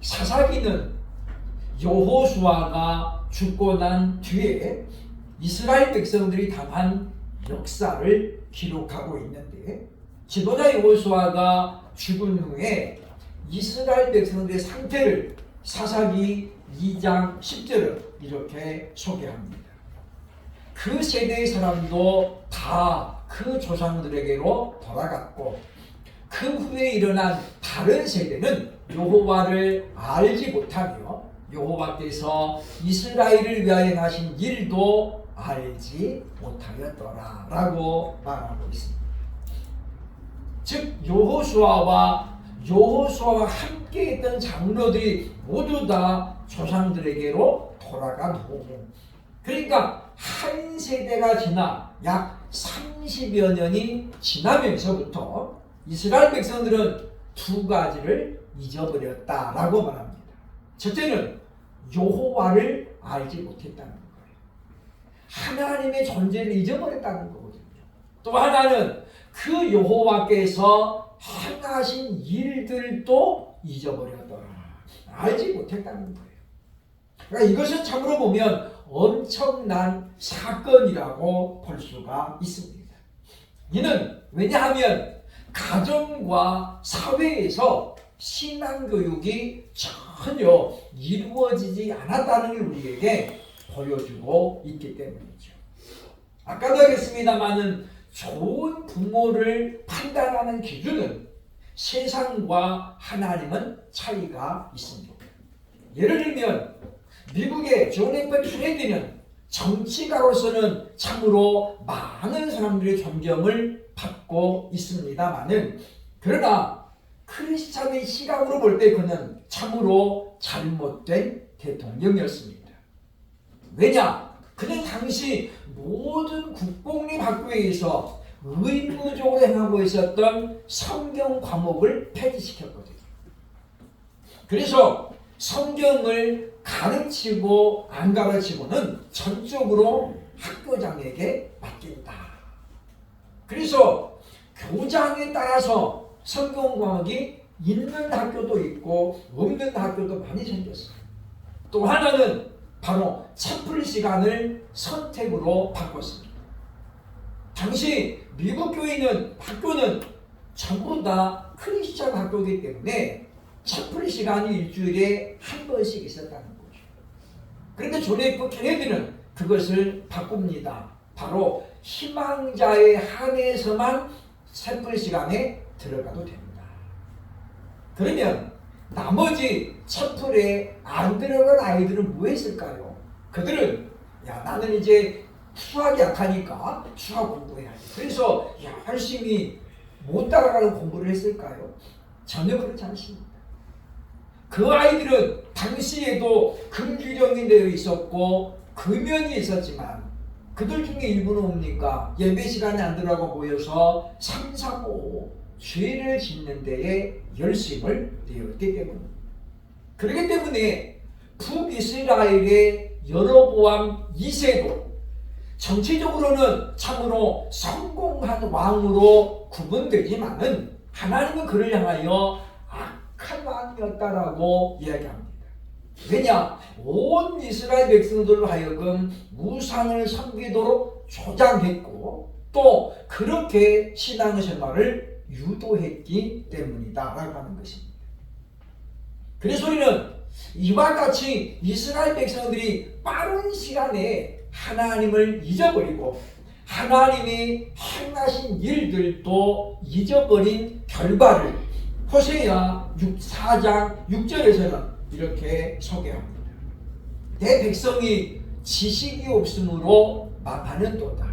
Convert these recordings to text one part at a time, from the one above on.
사사기는 여호수아가 죽고 난 뒤에 이스라엘 백성들이 당한 역사를 기록하고 있는데, 지도자 여호수아가 죽은 후에 이스라엘 백성들의 상태를 사사기 2장 10절을 이렇게 소개합니다. 그 세대의 사람도 다 그 조상들에게로 돌아갔고, 그 후에 일어난 다른 세대는 여호와를 알지 못하며 여호와께서 이스라엘을 위하여 하신 일도 알지 못하였더라 라고 말하고 있습니다. 즉 여호수아와 함께 했던 장로들이 모두 다 조상들에게로 돌아간 후, 그러니까 한 세대가 지나 약 30여 년이 지나면서부터 이스라엘 백성들은 두 가지를 잊어버렸다라고 말합니다. 첫째는 여호와를 알지 못했다는 거예요. 하나님의 존재를 잊어버렸다는 거거든요. 또 하나는 그 여호와께서 행하신 일들도 잊어버렸더라. 알지 못했다는 거예요. 그러니까 이것은 참으로 보면 엄청난 사건이라고 볼 수가 있습니다. 이는 왜냐하면 가정과 사회에서 신앙교육이 전혀 이루어지지 않았다는 걸 우리에게 보여주고 있기 때문이죠. 아까도 하겠습니다마는 좋은 부모를 판단하는 기준은 세상과 하나님은 차이가 있습니다. 예를 들면 미국의 존 F 케네디는 정치가로서는 참으로 많은 사람들의 존경을 받고 있습니다마는, 그러나 크리스찬의 시각으로 볼 때 그는 참으로 잘못된 대통령이었습니다. 왜냐? 그는 당시 모든 국공립학교에서 의무적으로 행하고 있었던 성경 과목을 폐지시켰거든요. 그래서 성경을 가르치고 안 가르치고는 전적으로 학교장에게 맡긴다. 그래서 교장에 따라서 성경 과목이 있는 학교도 있고 없는 학교도 많이 생겼어요. 또 하나는 바로 채플 시간을 선택으로 바꿨습니다. 당시 미국 교회는 학교는 전부 다 크리스찬 학교이기 때문에 채플 시간이 일주일에 한 번씩 있었다는 거죠. 그런데 존 F 케네디는 그것을 바꿉니다. 바로 희망자에 한해서만 채플 시간에 들어가도 됩니다. 그러면 나머지 채플에 안 들어간 아이들은 뭐 했을까요? 그들은 나는 이제 수학이 약하니까 수학 공부해야지. 그래서 열심히 못 따라가는 공부를 했을까요? 전혀 그렇지 않습니다. 그 아이들은 당시에도 금규정이 되어 있었고 금연이 있었지만 그들 중에 일부는 뭡니까? 예배 시간에 안 들어가고 모여서 3, 4, 5 죄를 짓는 데에 열심을 내었기 때문입니다. 그렇기 때문에 북이스라엘의 여로보암 2세도 정치적으로는 참으로 성공한 왕으로 구분되지만은 하나님은 그를 향하여 악한 왕이었다라고 이야기합니다. 왜냐? 온 이스라엘 백성들로 하여금 우상을 섬기도록 조장했고 또 그렇게 신앙생활을 유도했기 때문이다 라고 하는 것입니다. 그래서 우리는 이와 같이 이스라엘 백성들이 빠른 시간에 하나님을 잊어버리고 하나님이 행하신 일들도 잊어버린 결과를 호세아 4장 6절에서는 이렇게 소개합니다. 내 백성이 지식이 없으므로 망하는도다.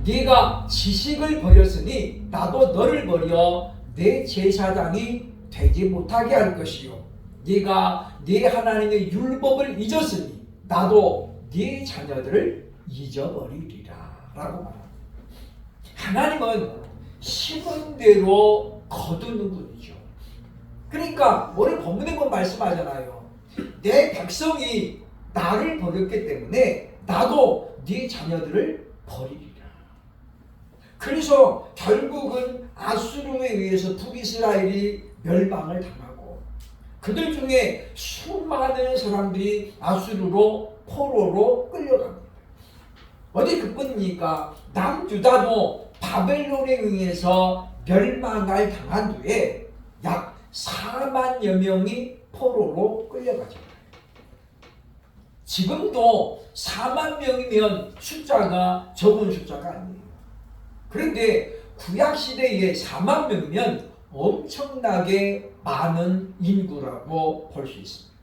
네가 지식을 버렸으니 나도 너를 버려 내 제사장이 되지 못하게 할 것이요 네가 네 하나님의 율법을 잊었으니 나도 네 자녀들을 잊어버리리라 라고 말합니다. 하나님은 심은 대로 거두는 분이죠. 그러니까 오늘 본문에 보면 말씀하잖아요. 내 백성이 나를 버렸기 때문에 나도 네 자녀들을 버리리라. 그래서 결국은 아수르에 의해서 북이스라엘이 멸망을 당하고 그들 중에 수많은 사람들이 아수르로 포로로 끌려갑니다. 어디 그뿐입니까? 남유다도 바벨론에 의해서 멸망을 당한 후에 약 4만여 명이 포로로 끌려가죠. 지금도 4만 명이면 숫자가 적은 숫자가 아니에요. 그런데 구약시대에 4만 명이면 엄청나게 많은 인구라고 볼 수 있습니다.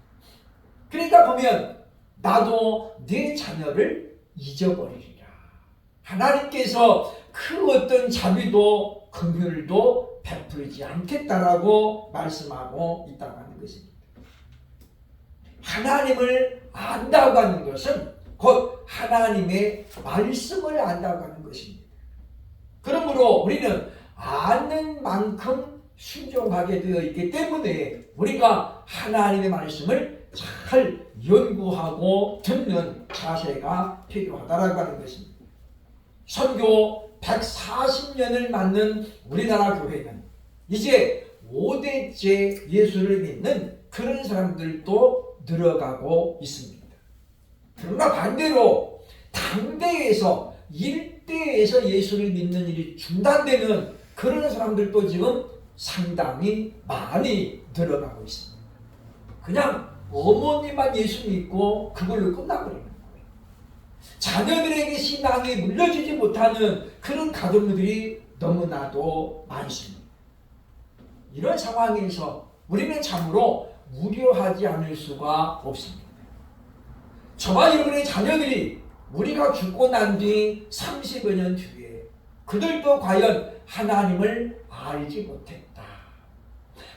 그러니까 보면 나도 내 자녀를 잊어버리리라. 하나님께서 그 어떤 자비도 긍휼도 베풀지 않겠다라고 말씀하고 있다고 하는 것입니다. 하나님을 안다고 하는 것은 곧 하나님의 말씀을 안다고 하는 것입니다. 그러므로 우리는 아는 만큼 순종하게 되어 있기 때문에 우리가 하나님의 말씀을 잘 연구하고 듣는 자세가 필요하다라고 하는 것입니다. 선교 140년을 맞는 우리나라 교회는 이제 5대째 예수를 믿는 그런 사람들도 늘어가고 있습니다. 그러나 반대로 당대에서 일대에서 예수를 믿는 일이 중단되는 그런 사람들도 지금 상당히 많이 늘어나고 있습니다. 그냥 어머니만 예수 믿고 그걸로 끝나버리는 거예요. 자녀들에게 신앙이 물려주지 못하는 그런 가정들이 너무나도 많습니다. 이런 상황에서 우리는 참으로 우려하지 않을 수가 없습니다. 저와 여러분의 자녀들이 우리가 죽고 난 뒤 30여 년 뒤에 그들도 과연 하나님을 알지 못했다,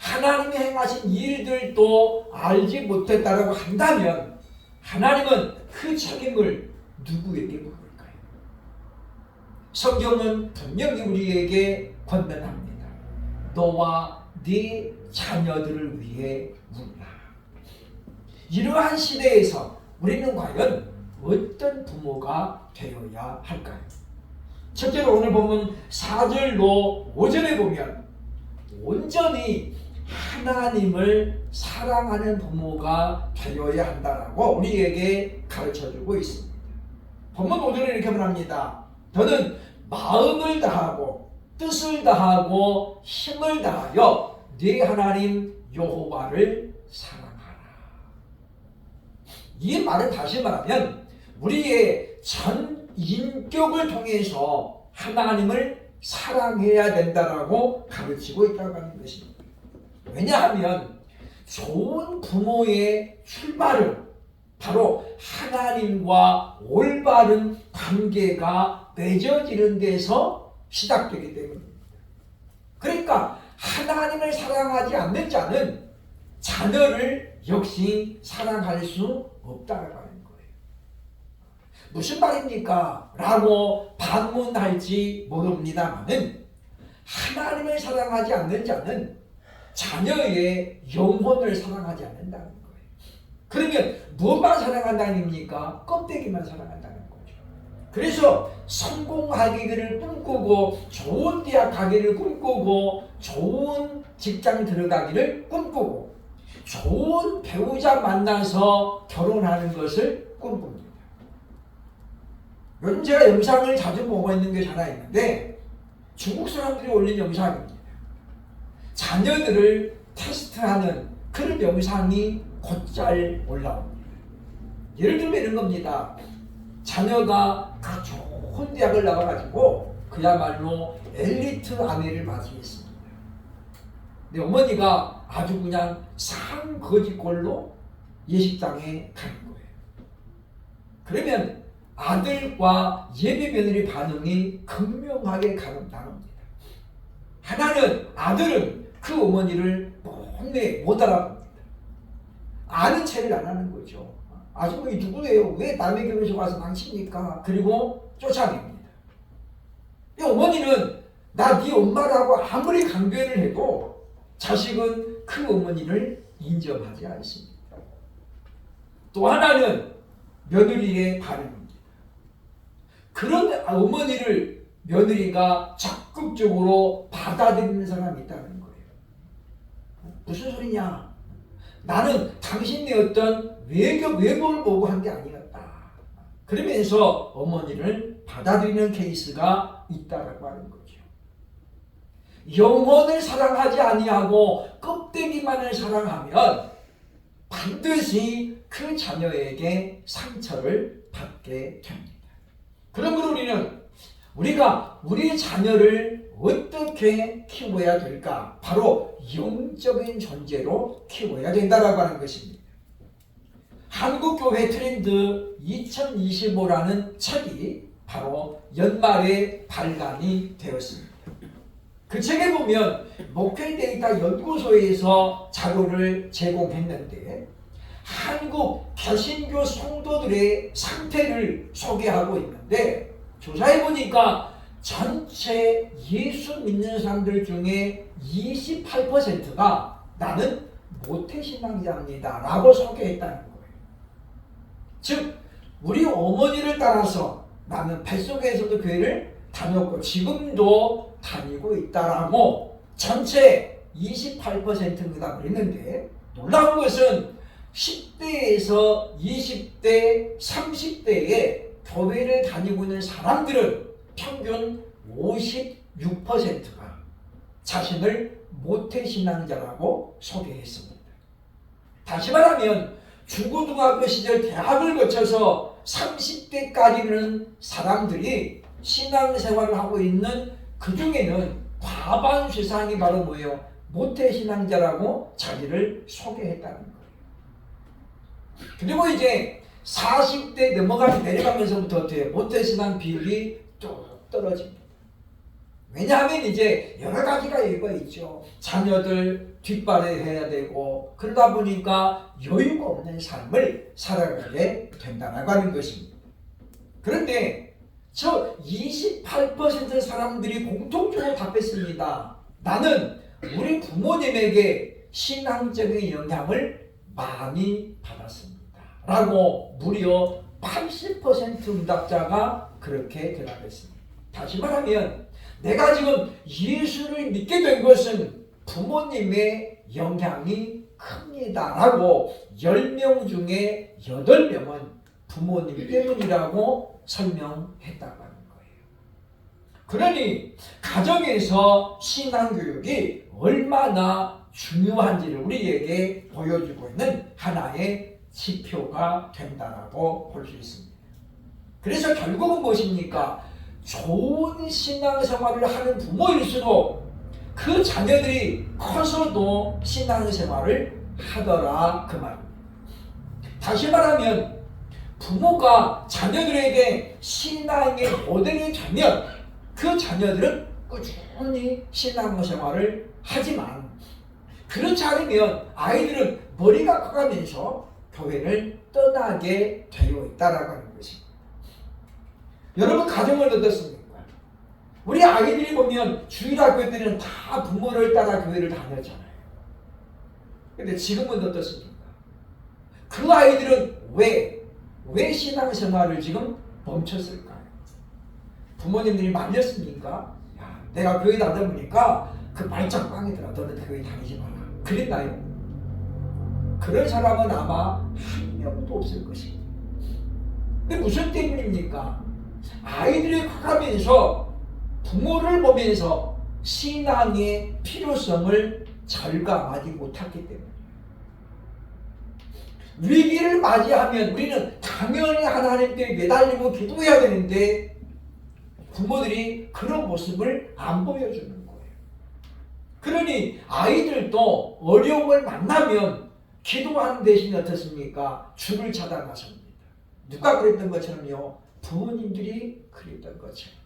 하나님이 행하신 일들도 알지 못했다라고 한다면 하나님은 그 책임을 누구에게 물을까요? 성경은 분명히 우리에게 권면합니다. 너와 네 자녀들을 위해 묻라. 이러한 시대에서 우리는 과연 어떤 부모가 되어야 할까요? 첫째로 오늘 보면 4절로 5절에 보면 온전히 하나님을 사랑하는 부모가 되어야 한다라고 우리에게 가르쳐주고 있습니다. 본문 5절에 이렇게 말합니다. 너는 마음을 다하고 뜻을 다하고 힘을 다하여 네 하나님 여호와를 사랑하라. 이 말은 다시 말하면 우리의 전 인격을 통해서 하나님을 사랑해야 된다라고 가르치고 있다고 하는 것입니다. 왜냐하면 좋은 부모의 출발은 바로 하나님과 올바른 관계가 맺어지는 데서 시작되기 때문입니다. 그러니까 하나님을 사랑하지 않는 자는 자녀를 역시 사랑할 수 없다고 하는 거예요. 무슨 말입니까? 라고 반문할지 모릅니다만은 하나님을 사랑하지 않는 자는 자녀의 영혼을 사랑하지 않는다는 거예요. 그러면 무엇만 사랑한다는 겁니까? 껍데기만 사랑한다는 거죠. 그래서 성공하기를 꿈꾸고 좋은 대학 가기를 꿈꾸고 좋은 직장 들어가기를 꿈꾸고 좋은 배우자 만나서 결혼하는 것을 꿈꿉니다. 요즘 제가 영상을 자주 보고 있는 게 하나 있는데 중국 사람들이 올린 영상입니다. 자녀들을 테스트하는 그런 영상이 곧잘 올라옵니다. 예를 들면 이런 겁니다. 자녀가 그 좋은 대학을 나와가지고 그야말로 엘리트 아내를 맞이했습니다. 근데 어머니가 아주 그냥 상거지꼴로 예식장에 가는 거예요. 그러면 아들과 예비 며느리 반응이 극명하게 나눕니다. 하나는 아들은 그 어머니를 본래 못 알아봅니다. 아는 체를 안 하는 거죠. 아주머니 누구예요? 왜 남의 결혼식 와서 망칩니까? 그리고 쫓아냅니다. 이 어머니는 나 네 엄마라고 아무리 강변을 해도 자식은 그 어머니를 인정하지 않습니다. 또 하나는 며느리의 반응입니다. 그런 어머니를 며느리가 적극적으로 받아들이는 사람이 있다는 거예요. 무슨 소리냐? 나는 당신의 어떤 외모를 보고 한 게 아니었다. 그러면서 어머니를 받아들이는 케이스가 있다라고 하는 거죠. 영혼을 사랑하지 아니하고 껍데기만을 사랑하면 반드시 그 자녀에게 상처를 받게 됩니다. 그러므로 우리가 우리 자녀를 어떻게 키워야 될까? 바로 영적인 존재로 키워야 된다라고 하는 것입니다. 한국교회 트렌드 2025라는 책이 바로 연말에 발간이 되었습니다. 그 책에 보면 목회 데이터 연구소에서 자료를 제공했는데 한국 개신교 성도들의 상태를 소개하고 있는데 조사해 보니까 전체 예수 믿는 사람들 중에 28%가 나는 모태신앙자입니다 라고 소개했다는 거예요. 즉 우리 어머니를 따라서 나는 뱃속에서도 교회를 다녔고 지금도 다니고 있다라고 전체 28%가 그랬는데 놀라운 것은 10대에서 20대, 30대에 교회를 다니고 있는 사람들은 평균 56%가 자신을 모태신앙자라고 소개했습니다. 다시 말하면 중고등학교 시절 대학을 거쳐서 30대까지는 사람들이 신앙생활을 하고 있는 그 중에는 과반수상이 바로 뭐예요? 모태신앙자라고 자기를 소개했다는 거예요. 그리고 이제 40대 내려가면서부터 어때요? 모태신앙 비율이 뚝 떨어집니다. 왜냐하면 이제 여러 가지가 이유가 있죠. 자녀들 뒷바라지 해야 되고 그러다 보니까 여유가 없는 삶을 살아가게 된다고 하는 것입니다. 그런데 저 28% 사람들이 공통적으로 답했습니다. 나는 우리 부모님에게 신앙적인 영향을 많이 받았습니다. 라고 무려 80% 응답자가 그렇게 대답했습니다. 다시 말하면 내가 지금 예수를 믿게 된 것은 부모님의 영향이 큽니다. 라고 10명 중에 8명은 부모님 때문이라고 설명했다고 하는 거예요. 그러니 가정에서 신앙교육이 얼마나 중요한지를 우리에게 보여주고 있는 하나의 지표가 된다라고 볼 수 있습니다. 그래서 결국은 무엇입니까? 좋은 신앙생활을 하는 부모일수록 그 자녀들이 커서도 신앙생활을 하더라 그 말입니다. 다시 말하면 부모가 자녀들에게 신앙의 모델이 되면 그 자녀들은 꾸준히 신앙생활을 하지만 그렇지 않으면 아이들은 머리가 커가면서 교회를 떠나게 되어 있다라고 하는 것입니다. 여러분 가정을 어떻습니까? 우리 아이들이 보면 주일학교 때는 다 부모를 따라 교회를 다녔잖아요. 근데 지금은 어떻습니까? 그 아이들은 왜 신앙생활을 지금 멈췄을까요? 부모님들이 말렸습니까? 야, 내가 교회 다니다 보니까 그 말짱 빵이더라. 너는 교회 다니지 마라. 그랬나요? 그런 사람은 아마 한 명도 없을 것입니다. 근데 무슨 때문입니까? 아이들이 커가면서 부모를 보면서 신앙의 필요성을 절감하지 못했기 때문에 위기를 맞이하면 우리는 당연히 하나님께 매달리고 기도해야 되는데 부모들이 그런 모습을 안 보여주는 거예요. 그러니 아이들도 어려움을 만나면 기도하는 대신 어떻습니까? 줄을 찾아 나섭니다. 누가 그랬던 것처럼요? 부모님들이 그랬던 것처럼.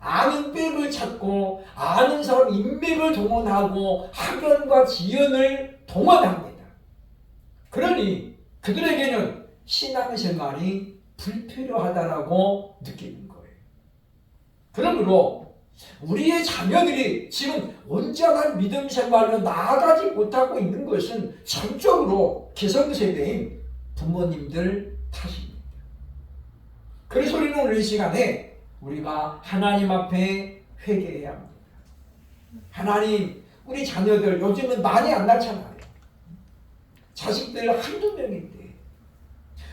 아는 백을 찾고 아는 사람 인맥을 동원하고 학연과 지연을 동원합니다. 그러니 그들에게는 신앙생활이 불필요하다라고 느끼는 거예요. 그러므로 우리의 자녀들이 지금 온전한 믿음 생활로 나아가지 못하고 있는 것은 전적으로 기성세대인 부모님들 탓입니다. 그래서 우리는 오늘 이 시간에 우리가 하나님 앞에 회개해야 합니다. 하나님, 우리 자녀들 요즘은 많이 안 낳잖아요. 자식들 한두 명인데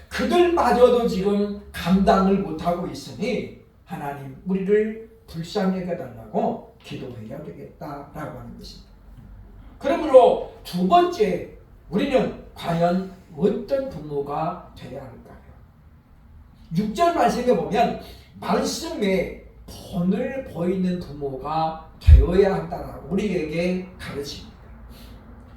그들마저도 지금 감당을 못하고 있으니 하나님 우리를 불쌍히 여겨달라고 기도해야 되겠다라고 하는 것입니다. 그러므로 두 번째, 우리는 과연 어떤 부모가 되어야 할까요? 6절 말씀에 보면 말씀에 본을 보이는 부모가 되어야 한다라고 우리에게 가르칩니다.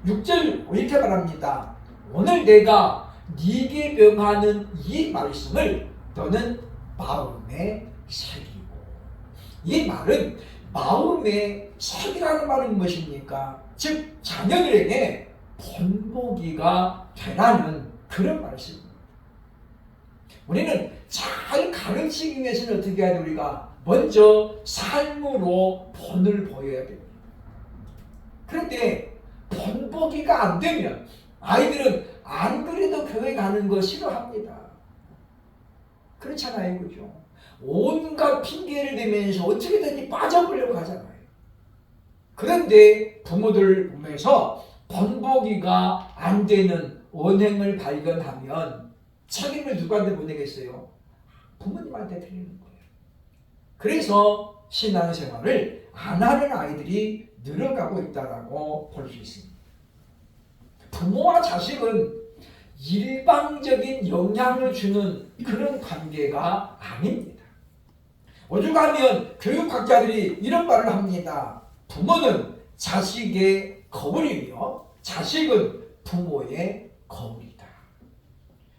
6절 이렇게 말합니다. 오늘 내가 네게 명하는 이 말씀을 너는 마음에 새기고. 이 말은 마음에 새기라는 말은 무엇입니까? 즉 자녀들에게 본보기가 되라는 그런 말씀입니다. 우리는 잘 가르치기 위해서는 어떻게 해야 돼? 우리가 먼저 삶으로 본을 보여야 됩니다. 그런데 본보기가 안 되면 아이들은 안 그래도 교회 가는 거 싫어합니다. 그렇잖아요, 그죠? 온갖 핑계를 대면서 어떻게든지 빠져보려고 하잖아요. 그런데 부모들 보면서 본보기가 안 되는 언행을 발견하면 책임을 누구한테 보내겠어요? 부모님한테 드리는 거예요. 그래서 신앙생활을 안 하는 아이들이 늘어가고 있다고 볼 수 있습니다. 부모와 자식은 일방적인 영향을 주는 그런 관계가 아닙니다. 오죽하면 교육학자들이 이런 말을 합니다. 부모는 자식의 거울이며 자식은 부모의 거울이다.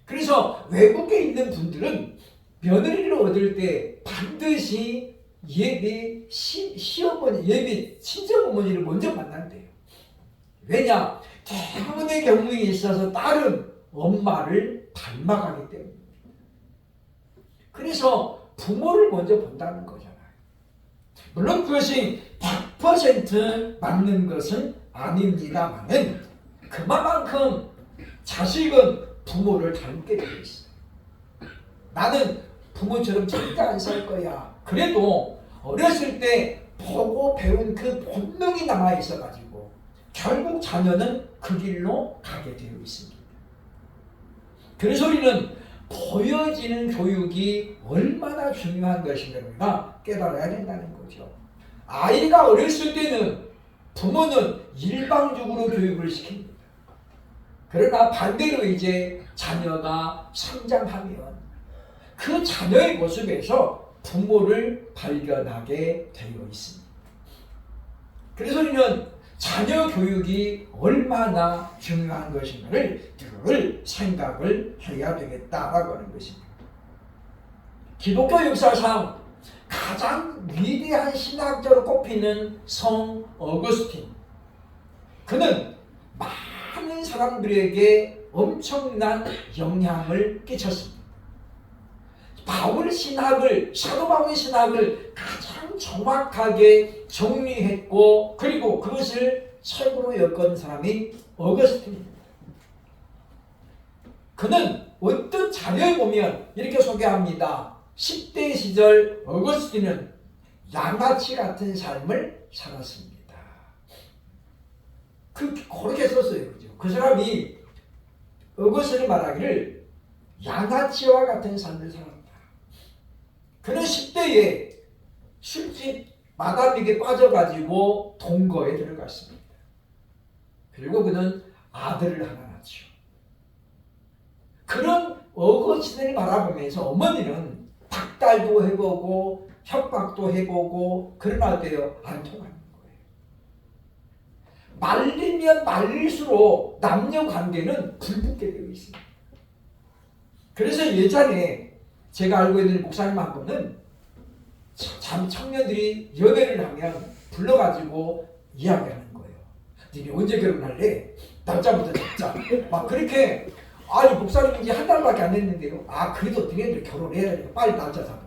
그래서 외국에 있는 분들은 며느리를 얻을 때 반드시 예비 시어머니, 예비 친정어머니를 먼저 만난대요. 왜냐? 대부분의 경우에 있어서 딸은 엄마를 닮아가기 때문입니다. 그래서 부모를 먼저 본다는 거잖아요. 물론 그것이 100% 맞는 것은 아닙니다만은 그만큼 자식은 부모를 닮게 되어 있어요. 나는 부모처럼 절대 안 살 거야. 그래도 어렸을 때 보고 배운 그 본능이 남아 있어가지고 결국 자녀는 그 길로 가게 되어 있습니다. 그래서 우리는 보여지는 교육이 얼마나 중요한 것인가 우리가 깨달아야 된다는 거죠. 아이가 어렸을 때는 부모는 일방적으로 교육을 시킵니다. 그러나 반대로 이제 자녀가 성장하면 그 자녀의 모습에서 부모를 발견하게 되어 있습니다. 그래서 우리는 자녀 교육이 얼마나 중요한 것인가를 늘 생각을 해야 되겠다라고 하는 것입니다. 기독교 역사상 가장 위대한 신학자로 꼽히는 성 어거스틴. 그는 많은 사람들에게 엄청난 영향을 끼쳤습니다. 바울 신학을, 사도 바울 신학을 가장 정확하게 정리했고 그리고 그것을 책으로 엮은 사람이 어거스틴입니다. 그는 어떤 자료에 보면 이렇게 소개합니다. 10대 시절 어거스틴은 양아치 같은 삶을 살았습니다. 그렇게 썼어요. 그죠? 그 사람이 어거스틴이 말하기를 양아치와 같은 삶을 살았다. 그는 10대에 술집 마담에게 빠져가지고 동거에 들어갔습니다. 그리고 그는 아들을 하나 낳죠. 그런 어거스틴을 바라보면서 어머니는 닥달도 해보고 협박도 해보고 그러나 어때요? 안 통하는 거예요. 말리면 말릴수록 남녀 관계는 불붙게 되어 있습니다. 그래서 예전에 제가 알고 있는 목사님 한 분은 청년들이 연애를 하면 불러가지고 이야기하는 거예요. 니네 언제 결혼할래? 날짜부터 잡자. 막 그렇게 아니 목사님 이제 한 달밖에 안 됐는데요. 아 그래도 니네들 결혼해야 돼. 빨리 날짜 잡아.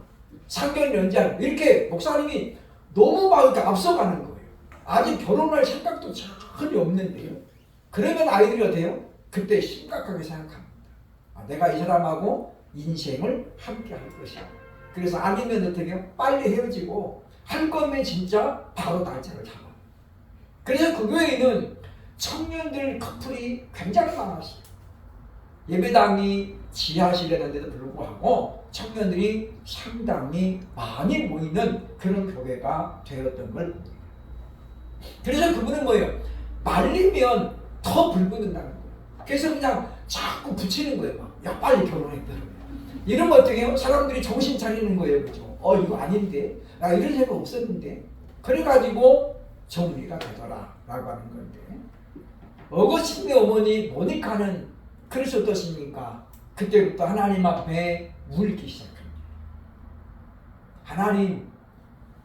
상견례 언제 하는 이렇게 목사님이 너무 막 이렇게 앞서가는 거예요. 아직 결혼할 생각도 전혀 없는데요. 그러면 아이들이 어때요? 그때 심각하게 생각합니다. 아, 내가 이 사람하고 인생을 함께 할 것이야. 그래서 아니면 어떻게 해요? 빨리 헤어지고 할 거면 진짜 바로 날짜를 잡아. 그래서 그 교회에는 청년들 커플이 굉장히 많았어요. 예배당이 지하실이라는데도 불구하고 청년들이 상당히 많이 모이는 그런 교회가 되었던 걸 봅니다. 그래서 그분은 뭐예요? 말리면 더 불붙는다는 거예요. 그래서 그냥 자꾸 붙이는 거예요. 막. 야, 빨리 결혼했다. 이러면 어떻게 해요? 사람들이 정신 차리는 거예요. 그죠? 이거 아닌데? 나 이런 생각 없었는데? 그래가지고 정리가 되더라. 라고 하는 건데. 어거스틴의 어머니 모니카는 그래서 어떻습니까? 그때부터 하나님 앞에 울기 시작합니다. 하나님,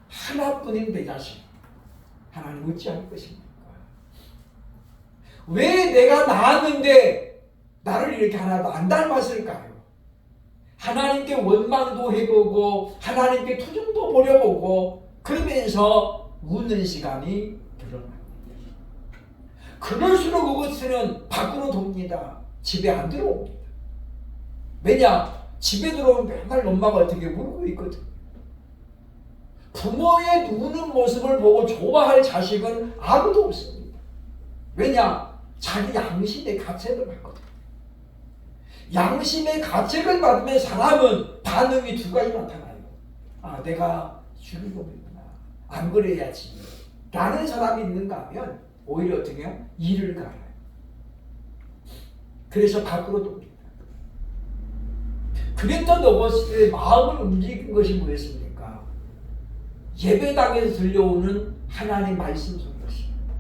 하나뿐인 내 자식. 하나님 어찌할 것입니까? 왜 내가 낳았는데 나를 이렇게 하나도 안 닮았을까요? 하나님께 원망도 해보고 하나님께 투정도 벌여보고 그러면서 우는 시간이 늘어납니다. 그럴수록 어거스틴은 밖으로 돕니다. 집에 안 들어옵니다. 왜냐? 집에 들어오면 맨날 엄마가 어떻게 울고 있거든. 부모의 우는 모습을 보고 좋아할 자식은 아무도 없습니다. 왜냐? 자기 양심의 가책을 받거든. 양심의 가책을 받으면 사람은 반응이 두 가지 나타나요. 아, 내가 죽이고 있구나. 안 그래야지. 라는 사람이 있는가 하면 오히려 어떻게 해요? 이를 갈아요. 그래서 밖으로 돕니다. 그랬던 어거스틴의 마음을 움직인 것이 뭐였습니까? 예배당에서 들려오는 하나님의 말씀 속이었습니다.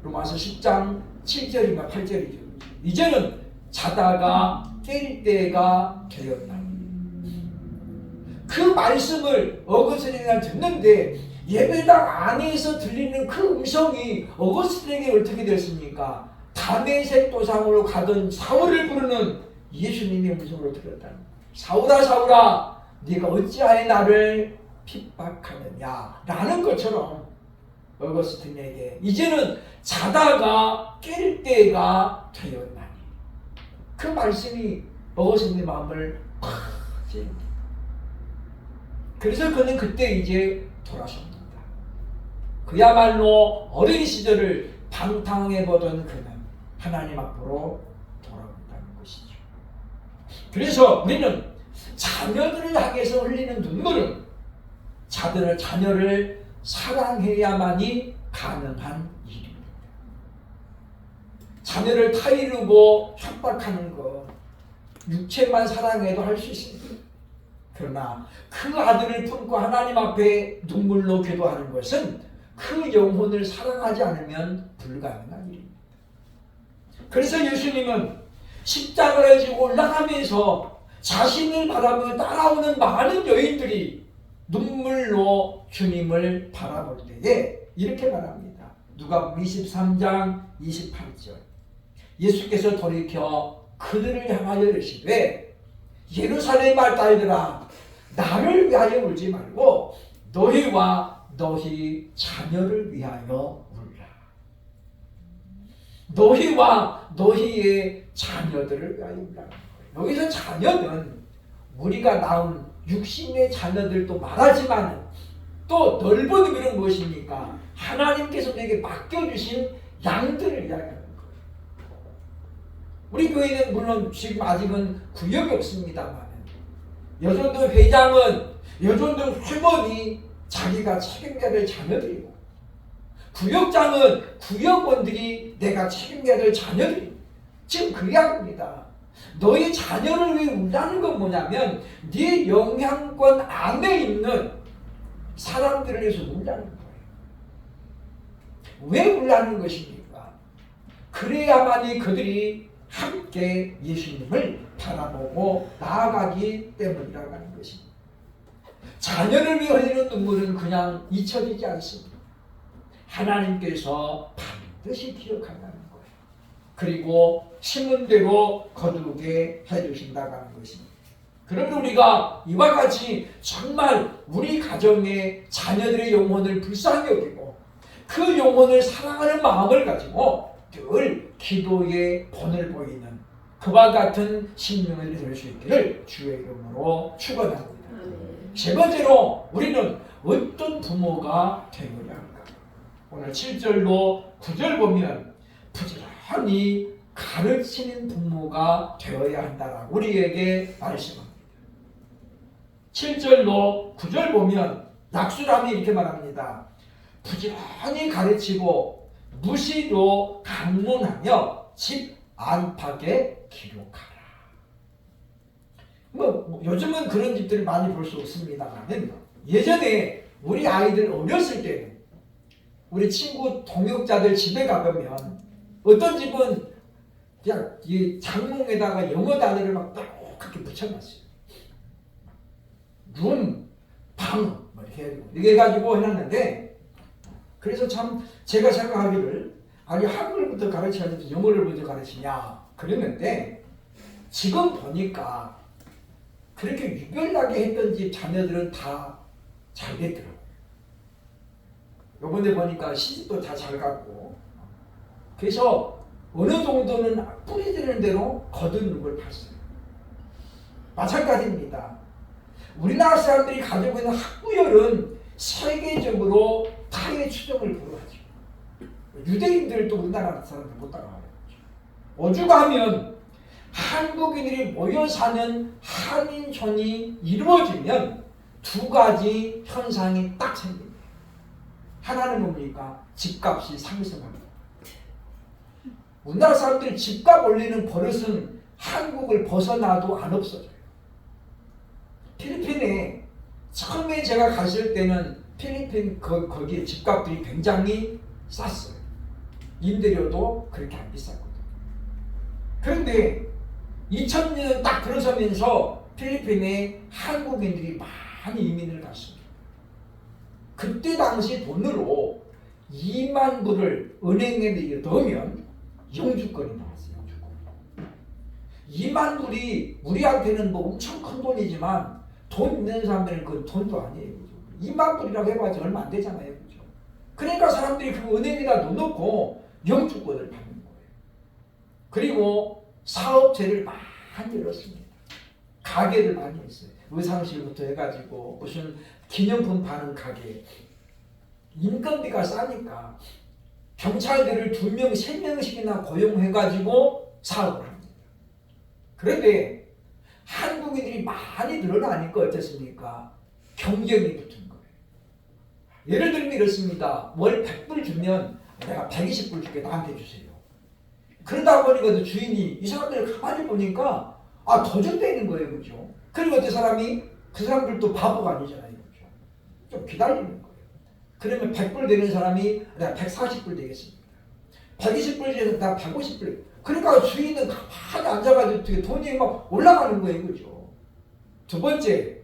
로마서 10장 7절인가 8절이죠. 이제는 자다가 깰 때가 되었다. 그 말씀을 어거스틴이 듣는데 예배당 안에서 들리는 그 음성이 어거스틴에게 어떻게 됐습니까? 다메섹 도상으로 가던 사울을 부르는 예수님의 음성으로 들었다. 사울아 사울아 네가 어찌하여 나를 핍박하느냐 라는 것처럼 어거스틴에게 이제는 자다가 깰 때가 되었나니 그 말씀이 어거스틴의 마음을 팍 찌릅니다. 그래서 그는 그때 이제 돌아섭니다. 그야말로 어린 시절을 방탕해보던 그는 하나님 앞으로 돌아온다는 것이죠. 그래서 우리는 자녀들을 향해서 흘리는 눈물은 자녀를 사랑해야만이 가능한 일입니다. 자녀를 타이르고 협박하는 것, 육체만 사랑해도 할 수 있습니다. 그러나 그 아들을 품고 하나님 앞에 눈물로 기도하는 것은 그 영혼을 사랑하지 않으면 불가능한 일입니다. 그래서 예수님은 십자가를 지고 올라가면서 자신을 바라보며 따라오는 많은 여인들이 눈물로 주님을 바라볼 때에 이렇게 말합니다. 누가복음 23장 28절 예수께서 돌이켜 그들을 향하여 이르시되 예루살렘 딸들아 나를 위하여 울지 말고 너희와 너희 자녀를 위하여 울라. 너희와 너희의 자녀들을 위하여 울라는 거예요. 여기서 자녀는 우리가 낳은 육신의 자녀들도 말하지만 또 넓은 의미는 무엇입니까? 하나님께서 우리에게 맡겨주신 양들을 이야기하는 거예요. 우리 교회는 물론 지금 아직은 구역이 없습니다만 여전도 회장은 여전도 회원이 자기가 책임져야 될 자녀들이고 구역장은 구역원들이 내가 책임져야 될 자녀들입니다. 지금 그 이야기입니다. 너희 자녀를 위해 울라는 건 뭐냐면 네 영향권 안에 있는 사람들을 위해서 울라는 거예요. 왜 울라는 것입니까? 그래야만이 그들이 함께 예수님을 바라보고 나아가기 때문이라고 하는 것입니다. 자녀를 위해 흘리는 눈물은 그냥 잊혀지지 않습니다. 하나님께서 반드시 기억한다는 거예요. 그리고 심은 대로 거두게 해주신다고 하는 것입니다. 그러면 우리가 이와 같이 정말 우리 가정의 자녀들의 영혼을 불쌍히 여기고 그 영혼을 사랑하는 마음을 가지고 늘 기도의 본을 보이는 그와 같은 신명들이 될 수 있기를 주의 이름으로 축원합니다. 세 번째로 우리는 어떤 부모가 되느냐 할까? 오늘 7절로 9절 보면 부지런히 가르치는 부모가 되어야 한다라고 우리에게 말씀합니다. 7절로 9절 보면 약수람이 이렇게 말합니다. 부지런히 가르치고 무시로 강론하며 집 안팎에 기록하라. 요즘은 그런 집들을 많이 볼 수 없습니다만 예전에 우리 아이들 어렸을 때는 우리 친구 동역자들 집에 가보면 어떤 집은 그냥 이 장롱에다가 영어 단어를 막 똑같이 붙여놨어요. 룸, 방 이렇게 해가지고 해놨는데 그래서 참 제가 생각하기를 아니 한글부터 가르쳐야지 영어를 먼저 가르치냐 그랬는데 지금 보니까 그렇게 유별나게 했던 집 자녀들은 다 잘 됐더라고요. 요번에 보니까 시집도 다 잘 갔고 그래서 어느 정도는 뿌리지는 대로 거둔 걸 봤어요. 마찬가지입니다. 우리나라 사람들이 가지고 있는 학구열은 세계적으로 타의 추종을 불허하죠. 유대인들도 우리나라 사람들 못 따라가요. 오죽하면 한국인들이 모여 사는 한인촌이 이루어지면 두 가지 현상이 딱 생깁니다. 하나는 뭡니까? 집값이 상승합니다. 우리나라 사람들이 집값 올리는 버릇은 한국을 벗어나도 안 없어져요. 필리핀에 처음에 제가 갔을 때는 필리핀 거기 집값들이 굉장히 쌌어요. 임대료도 그렇게 안 비쌌거든요. 그런데 2000년 딱 들어서면서 필리핀에 한국인들이 많이 이민을 갔습니다. 그때 당시 돈으로 2만 불을 은행에 넣으면 영주권이 나왔어요. 영주권. 2만 불이 우리한테는 뭐 엄청 큰 돈이지만 돈 있는 사람들은 그 돈도 아니에요. 그죠? 2만 불이라고 해봐야 얼마 안 되잖아요. 그죠? 그러니까 사람들이 그 은행에다 넣어놓고 영주권을 받는 거예요. 그리고 사업체를 많이 열었습니다. 가게를 많이 했어요. 의상실부터 해가지고 무슨 기념품 파는 가게. 인건비가 싸니까 경찰들을 2명, 3명씩이나 고용해가지고 사업을 합니다. 그런데 한국인들이 많이 늘어나니까 어떻습니까? 경쟁이 붙은 거예요. 예를 들면 이렇습니다. 월 100불 주면 내가 120불 줄게 나한테 주세요. 그러다 보니까 주인이 이 사람들을 가만히 보니까 더 준다는 거예요. 그죠? 그리고 그 사람들도 바보가 아니잖아요. 그죠? 좀 기다리는 거예요. 그러면 100불 되는 사람이 내가 140불 되겠습니다. 120불 중에서 나 150불. 그러니까 주인은 가만히 앉아가지고 돈이 막 올라가는 거예요. 그죠? 두 번째,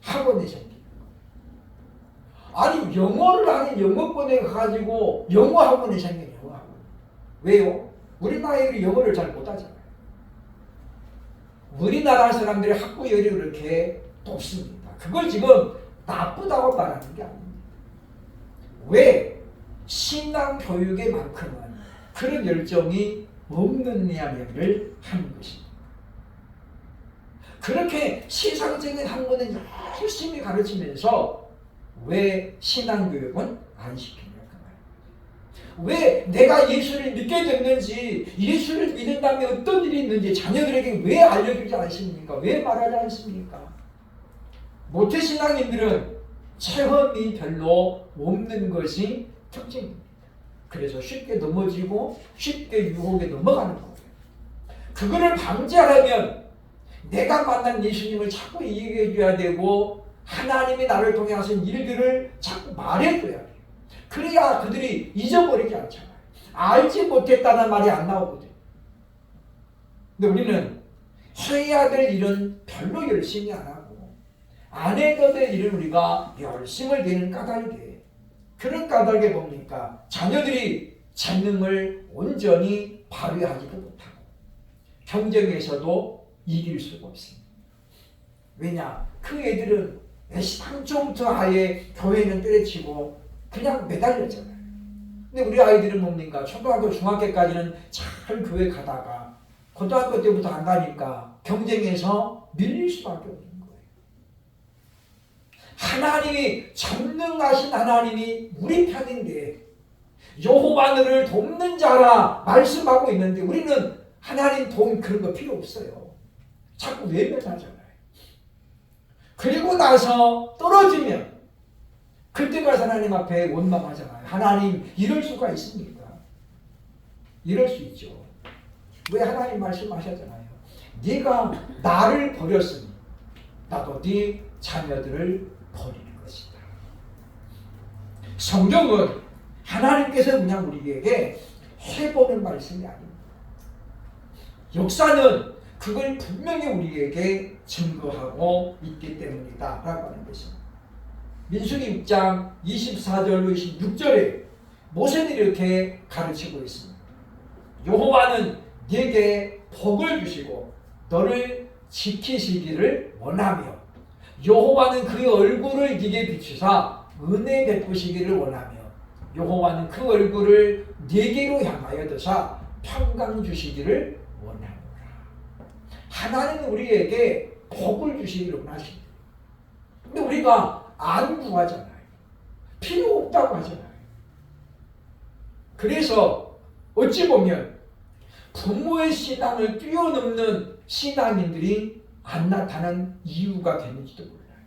학원이 생깁니다. 아니, 영어를 하는 영어권에 가가지고 영어 학원이 생겨요. 영어 학원. 왜요? 우리나라 애들이 영어를 잘 못하잖아요. 우리나라 사람들의 학구열이 그렇게 높습니다. 그걸 지금 나쁘다고 말하는 게 아닙니다. 왜? 신앙 교육에만큼은 그런 열정이 없는 이야기를 하는 것입니다. 그렇게 세상적인 학문은 열심히 가르치면서 왜 신앙 교육은 안 시키냐? 왜 내가 예수를 믿게 됐는지, 예수를 믿은 다음에 어떤 일이 있는지 자녀들에게 왜 알려주지 않습니까? 왜 말하지 않습니까? 모태신앙인들은 체험이 별로 없는 것이 특징입니다. 그래서 쉽게 넘어지고 쉽게 유혹에 넘어가는 거예요. 그거를 방지하려면 내가 만난 예수님을 자꾸 얘기해 줘야 되고 하나님이 나를 통해 하신 일들을 자꾸 말해줘야 돼요. 그래야 그들이 잊어버리지 않잖아요. 알지 못했다는 말이 안 나오거든요. 근데 우리는 해야 될 일은 별로 열심히 안 하고 안 해도 될 일은 우리가 열심을 내는 까닭에, 그런 까닭에 뭡니까? 자녀들이 재능을 온전히 발휘하지도 못하고 경쟁에서도 이길 수가 없습니다. 왜냐? 그 애들은 당초부터 아예 교회는 때려치고 그냥 매달렸잖아요. 근데 우리 아이들은 뭡니까? 초등학교, 중학교까지는 잘 교회 가다가 고등학교 때부터 안 가니까 경쟁에서 밀릴 수밖에 없는 거예요. 하나님이, 전능하신 하나님이 우리 편인데 여호와 너를 돕는 자라 말씀하고 있는데 우리는 하나님 도움 그런 거 필요 없어요. 자꾸 외면하잖아요. 그리고 나서 떨어지면 그때 가서 하나님 앞에 원망하잖아요. 하나님 이럴 수가 있습니까? 이럴 수 있죠. 왜 하나님 말씀하셨잖아요. 네가 나를 버렸으니 나도 네 자녀들을 버릴 것이다. 성경은 하나님께서 그냥 우리에게 해보는 말씀이 아닙니다. 역사는 그걸 분명히 우리에게 증거하고 있기 때문이다 라고 하는 것입니다. 민수기 6장 24절로 26절에 모세는 이렇게 가르치고 있습니다. 여호와는 네게 복을 주시고 너를 지키시기를 원하며 여호와는 그 얼굴을 네게 비추사 은혜 베푸시기를 원하며 여호와는 그 얼굴을 네게로 향하여 드사 평강 주시기를 원하노라. 하나님은 우리에게 복을 주시기를 원하십니다. 근데 우리가 안 구하잖아요. 필요 없다고 하잖아요. 그래서 어찌 보면 부모의 신앙을 뛰어넘는 신앙인들이 안 나타나는 이유가 되는지도 몰라요.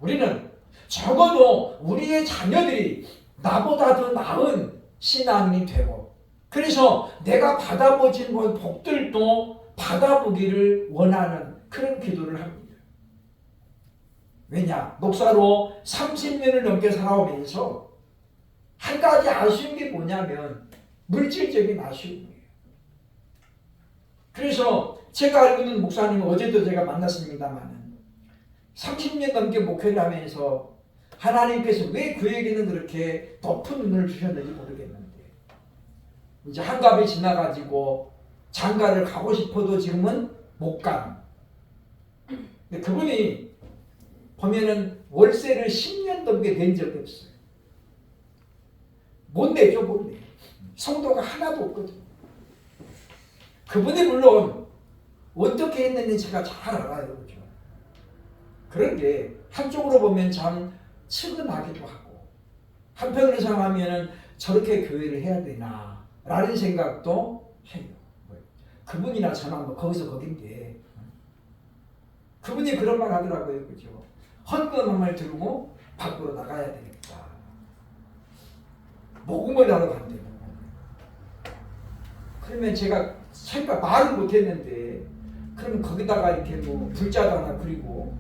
우리는 적어도 우리의 자녀들이 나보다 더 나은 신앙인이 되고 그래서 내가 받아보진 못한 복들도 받아보기를 원하는 그런 기도를 합니다. 왜냐? 목사로 30년을 넘게 살아오면서 한 가지 아쉬운 게 뭐냐면 물질적인 아쉬움이에요. 그래서 제가 알고 있는 목사님은 어제도 제가 만났습니다만 30년 넘게 목회를 하면서 하나님께서 왜 그에게는 그렇게 높은 눈을 주셨는지 모르겠는데 이제 한갑이 지나가지고 장가를 가고 싶어도 지금은 못 가는. 근데 그분이 보면은 월세를 10년 넘게 낸 적이 없어요. 못 내죠, 못 내. 성도가 하나도 없거든요. 그분이 물론 어떻게 했는지 제가 잘 알아요. 그렇죠? 그런 게 한쪽으로 보면 참 측은하기도 하고 한편으로 생각하면 저렇게 교회를 해야 되나 라는 생각도 해요. 그분이나 저나 뭐 거기서 거긴데 그분이 그런 말 하더라고요. 그죠? 헌금 한 말 들고 밖으로 나가야 되겠다. 모금을 하러 간대요. 그러면 제가 말을 못했는데 그러면 거기다가 이렇게 뭐 불자도 하나 그리고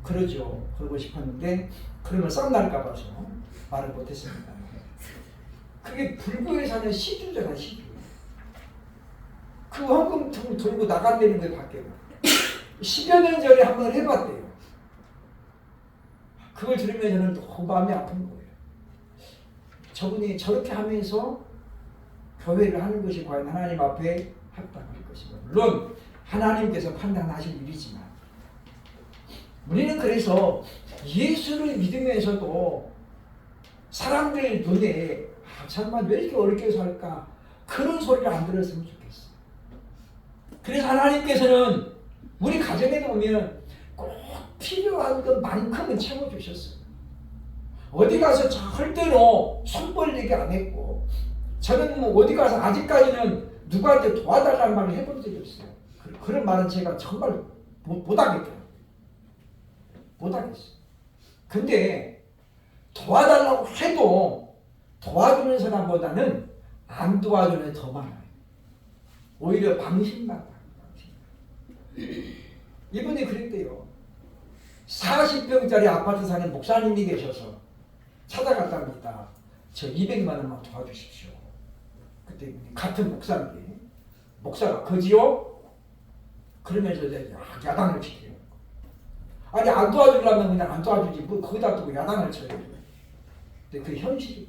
그러죠. 그러고 싶었는데 그러면 썸날까 봐서 말을 못했습니다. 그게 불교에 사는 시주잖아, 시주. 그 헌금 들고 나간다는 게 밖에 10여 년 전에 한번 해봤대요. 그걸 들으면 저는 너무 마음이 아픈 거예요. 저분이 저렇게 하면서 교회를 하는 것이 과연 하나님 앞에 합당할 것인가. 물론 하나님께서 판단하실 일이지만 우리는 그래서 예수를 믿으면서도 사람들 눈에 정말 왜 이렇게 어렵게 살까 그런 소리를 안 들었으면 좋겠어요. 그래서 하나님께서는 우리 가정에 보면 꼭 필요한 것만큼은 채워주셨어요. 어디 가서 절대로 손 벌리게 안 했고 저는 뭐 어디 가서 아직까지는 누구한테 도와달라는 말을 해본 적이 없어요. 그런 말은 제가 정말 못하겠어요. 못하겠어요. 근데 도와달라고 해도 도와주는 사람보다는 안 도와주는 더 많아요. 오히려 방심만. 이분이 그랬대요. 40평짜리 아파트 사는 목사님이 계셔서 찾아갔답니다. 저 200만 원만 도와주십시오. 그때 같은 목사인데 목사가 그지요? 그러면서 이제 야단을 치게요. 아니 안 도와주려면 그냥 안 도와주지 뭐 거기다 두고 야단을 쳐요. 근데 그 현실이.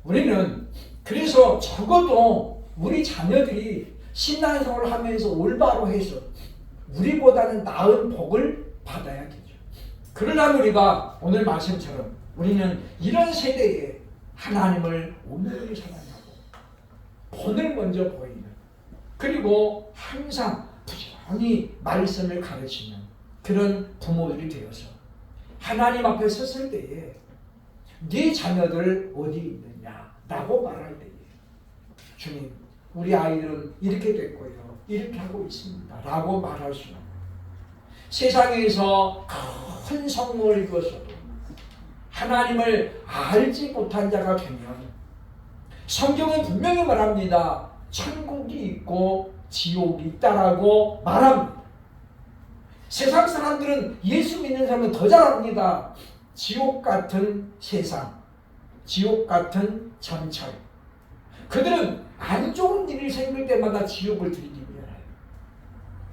우리는 그래서 적어도 우리 자녀들이 신앙생활을 하면서 올바로 해서 우리보다는 나은 복을 받아야 되죠. 그러나 우리가 오늘 말씀처럼 우리는 이런 세대에 하나님을 온전히 사랑하고 본을 먼저 보이는 그리고 항상 부지런히 말씀을 가르치는 그런 부모들이 되어서 하나님 앞에 섰을 때에 네 자녀들 어디 있느냐라고 말할 때에 주님 우리 아이들은 이렇게 됐고요. 이렇게 하고 있습니다. 라고 말할 수는 없어요. 세상에서 큰 성공을 이루어서도 하나님을 알지 못한 자가 되면 성경은 분명히 말합니다. 천국이 있고 지옥이 있다라고 말합니다. 세상 사람들은 예수 믿는 사람은 더 잘합니다. 지옥 같은 세상, 지옥 같은 전철. 그들은 안 좋은 일이 생길 때마다 지옥을 들이기를 해요.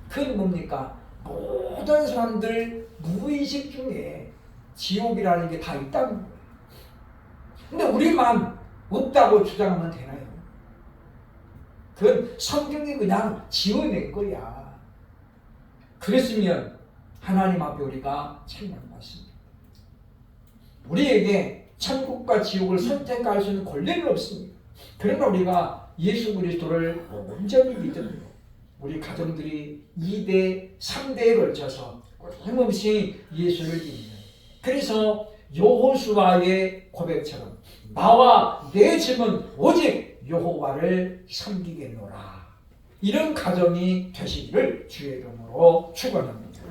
그건 뭡니까? 모든 사람들 무의식 중에 지옥이라는 게 다 있다는 거예요. 근데 우리만 없다고 주장하면 되나요? 그건 성경이 그냥 지어낸 거야. 그랬으면 하나님 앞에 우리가 책망받습니다. 우리에게 천국과 지옥을 선택할 수 있는 권리는 없습니다. 그러나 우리가 예수 그리스도를 온전히 믿으면 우리 가정들이 2대, 3대에 걸쳐서 끊임없이 예수를 믿는, 그래서 여호수아의 고백처럼 나와 내 집은 오직 여호와를 섬기겠노라, 이런 가정이 되시기를 주의 이름으로 축원합니다.